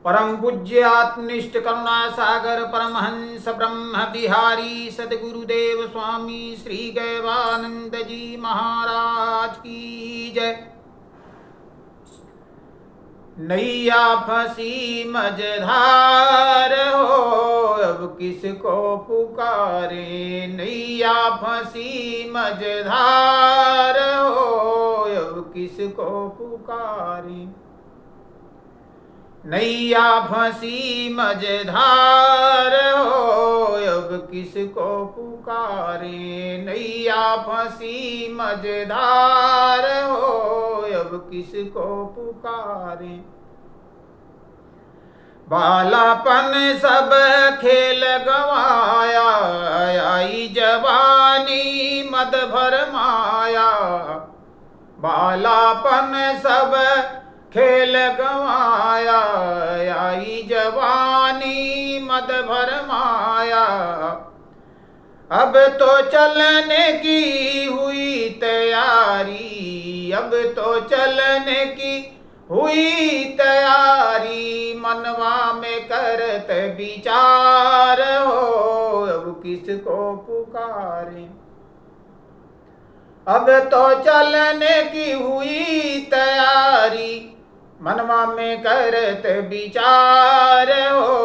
परम पूज्य आत्मनिष्ठ करुणा सागर परमहंस ब्रह्म बिहारी सदगुरुदेव स्वामी श्री गैवानंद जी महाराज की जय। नैया फंसी मझधार हो अब किसको पुकारे, नैया फंसी मझधार हो अब किसको पुकारे। नैया फंसी मझधार हो अब किसको पुकारे, नैया फंसी मझधार हो अब किसको पुकारे। बालापन सब खेल गवाया, आई जवानी मद भर माया। बालापन सब खेल गवाया, आई जवानी मद भर माया। अब तो चलने की हुई तैयारी, अब तो चलने की हुई तैयारी। मनवा में करत विचार हो अब किसको पुकारे। अब तो चलने की हुई तैयारी, मनवा में करत विचार हो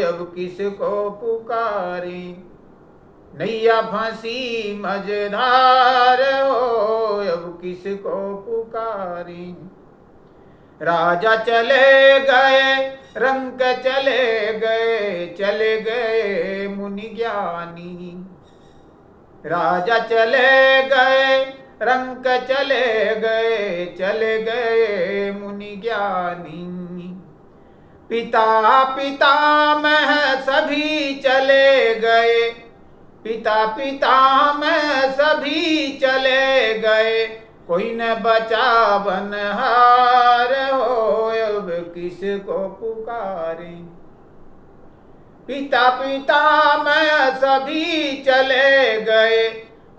अब किसको पुकारे। नैया फंसी मझधार हो अब किसको पुकारे। राजा चले गए रंक चले गए मुनि ज्ञानी। राजा चले गए रंक चले गए मुनि ज्ञानी। पिता पितामह सभी चले गए, पिता पितामह सभी चले गए। कोई न बचा बनहार हो अब किसको पुकारे। पिता पितामह सभी चले गए,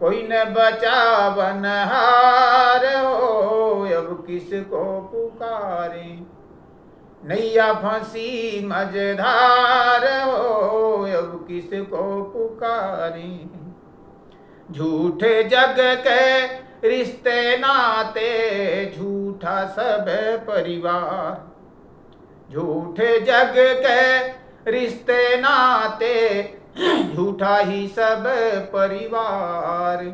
कोई न बचा बनहार हो अब किसको पुकारे। नैया फंसी मझधार हो अब किसको पुकारे। झूठे जग के रिश्ते नाते, झूठा सब परिवार। झूठे जग के रिश्ते नाते, झूठा ही सब परिवार।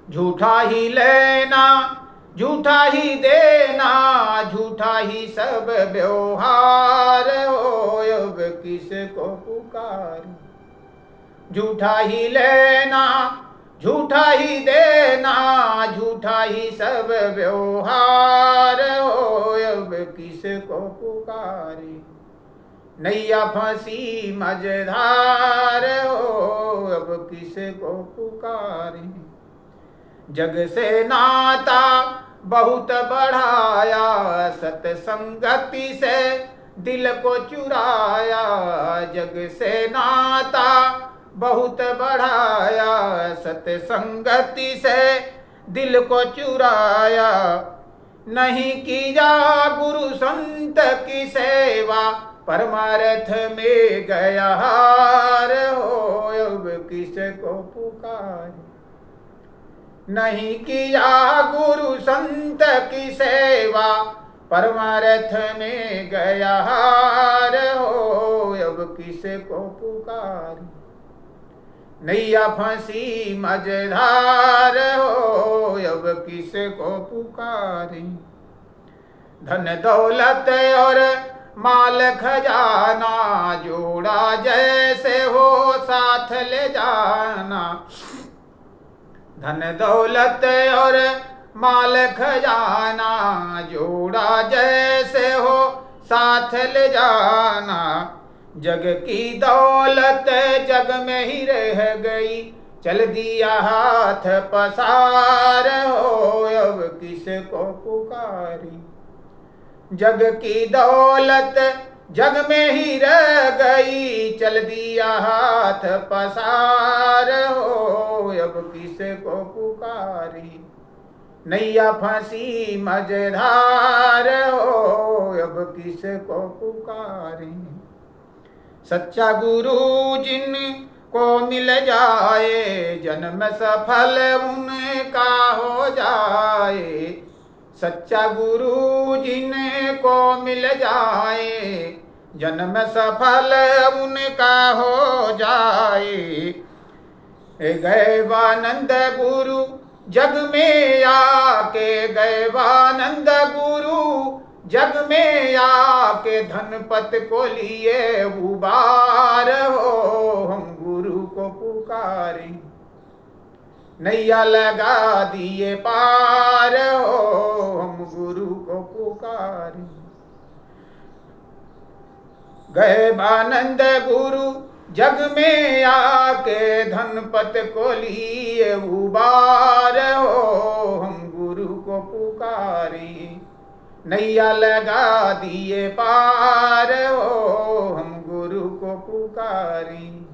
झूठा ही लेना झूठा ही देना, झूठा ही सब व्यवहार हो अब किसको पुकारे। झूठा ही लेना झूठा ही देना, झूठा ही सब व्यवहार हो अब किसको पुकारे। नैया फंसी मझधार हो अब किसको पुकारे। जग से नाता बहुत बढ़ाया, सतसंगति से दिल को चुराया। जग से नाता बहुत बढ़ाया, सतसंगति से दिल को चुराया। नहीं किया गुरु संत की सेवा, परमार्थ में गया हार हो अब किसको पुकारे। नहीं किया गुरु संत की सेवा, परमार्थ में गया हार हो अब किसको पुकारे। नैया फंसी मझधार हो अब किसको पुकारे। धन दौलत और माल खजाना, जोड़ा जैसे हो साथ ले जाना। धन दौलत और माल खजाना, जोड़ा जैसे हो साथ ले जाना। जग की दौलत जग में ही रह गई, चल दिया हाथ पसार हो अब किसको पुकारे। जग की दौलत जग में ही रह गई, चल दिया हाथ पसार हो अब किसको पुकारे। नैया फंसी मझधार हो अब किसको पुकारें। सच्चा गुरु जिन को मिल जाए, जन्म सफल उनका हो जाए। सच्चा गुरु जिन को मिल जाए, जन्म सफल उनका हो जाए। गैवानंद गुरु जग में आके, गैवानंद गुरु जग में आके, धनपत को लिए उबार हो। हम गुरु को पुकारें, नैया लगा दिए पार हो। हम गुरु को पुकारें। गैवानंद गुरु जग में आके, धनपत को लिए उबार हो। हम गुरु को पुकारें, नैया लगा दिए पार हो। हम गुरु को पुकारें,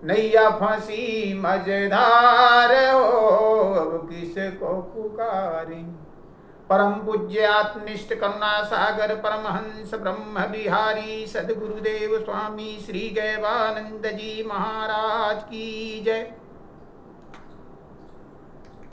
नैया फंसी मझधार हो। अब किसको पुकारें। परम पूज्य आत्मनिष्ठ करुणा सागर परमहंस ब्रह्म बिहारी सद्गुरुदेव स्वामी श्री गैवानंद जी महाराज की जय।